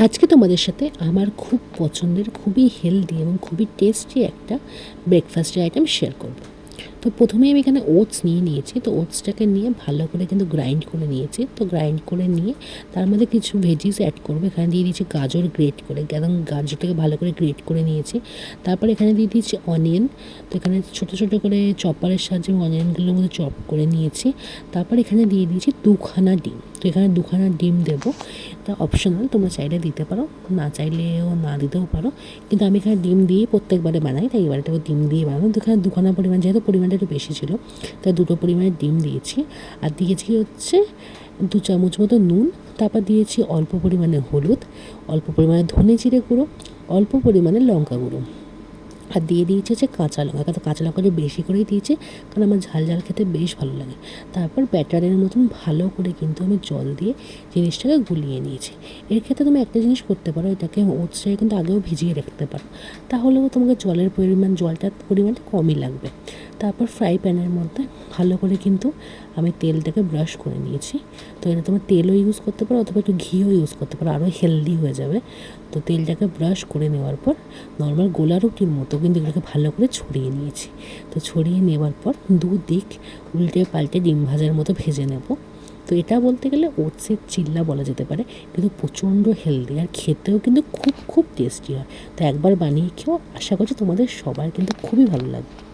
আজকে তোমাদের সাথে আমার খুব পছন্দের, খুবই হেলদি এবং খুবই টেস্টি একটা ব্রেকফাস্টের আইটেম শেয়ার করব। তো প্রথমেই আমি এখানে ওটস নিয়ে নিয়েছি। তো ওটসটাকে নিয়ে ভালো করে কিন্তু গ্রাইন্ড করে নিয়েছি। তো গ্রাইন্ড করে নিয়ে তার মধ্যে কিছু ভেজিস অ্যাড করবো। এখানে দিয়ে দিয়েছি গাজর গ্রেট করে, এবং গাজরটাকে ভালো করে গ্রেট করে নিয়েছি। তারপর এখানে দিয়ে দিয়েছি অনিয়ন। তো এখানে ছোটো ছোটো করে চপারের সাহায্যে অনিয়নগুলোর মধ্যে চপ করে নিয়েছি। তারপর এখানে দিয়ে দিয়েছি 2খানা ডিম। তো এখানে 2খানা ডিম দেবো। এটা অপশনাল, তোমরা চাইলে দিতে পারো, না চাইলেও না দিতেও পারো। কিন্তু আমি এখানে ডিম দিয়েই প্রত্যেকবারে বানাই, তাই এবারেটাও ডিম দিয়ে বানাবো। তো এখানে 2খানা পরিমাণ, যেহেতু পরিমাণটা একটু বেশি ছিল তাই 2টো পরিমাণের ডিম দিয়েছি। আর দিয়েছি হচ্ছে 2 চামচ মতো নুন। তারপর দিয়েছি অল্প পরিমাণে হলুদ, অল্প পরিমাণে ধনে জিরে গুঁড়ো, অল্প পরিমাণে লঙ্কা গুঁড়ো। আর দিয়ে দিয়েছে হচ্ছে কাঁচা লঙ্কা। তো কাঁচা লঙ্কাটা বেশি করেই দিয়েছি, কারণ আমার ঝাল ঝাল খেতে বেশ ভালো লাগে। তারপর ব্যাটারের মতন ভালো করে কিন্তু আমি জল দিয়ে জিনিসটাকে গুলিয়ে নিয়েছি। এর ক্ষেত্রে তুমি একটা জিনিস করতে পারো, এটাকে ওটসটাকে কিন্তু আগেও ভিজিয়ে রাখতে পারো, তাহলেও তোমাকে জলটার পরিমাণটা কমই লাগবে। তারপর ফ্রাই প্যানের মধ্যে ভালো করে কিন্তু আমি তেলটাকে ব্রাশ করে নিয়েছি। তো এটা তোমার তেলও ইউজ করতে পারো অথবা একটু ঘিও ইউজ করতে পারো, আরও হেলদি হয়ে যাবে। তো তেলটাকে ব্রাশ করে নেওয়ার পর নর্মাল গোলা রুটির মতো কিন্তু এগুলোকে ভালো করে ছড়িয়ে নিয়েছি। তো ছড়িয়ে নেওয়ার পর দুদিক উল্টে পাল্টে ডিম ভাজার মতো ভেজে নেব। তো এটা বলতে গেলে ওটসের চিল্লা বলা যেতে পারে, কিন্তু প্রচণ্ড হেলদি আর খেতেও কিন্তু খুব খুব টেস্টি হয়। তো একবার বানিয়ে খেয়েও, আশা করছি তোমাদের সবার কিন্তু খুবই ভালো লাগবে।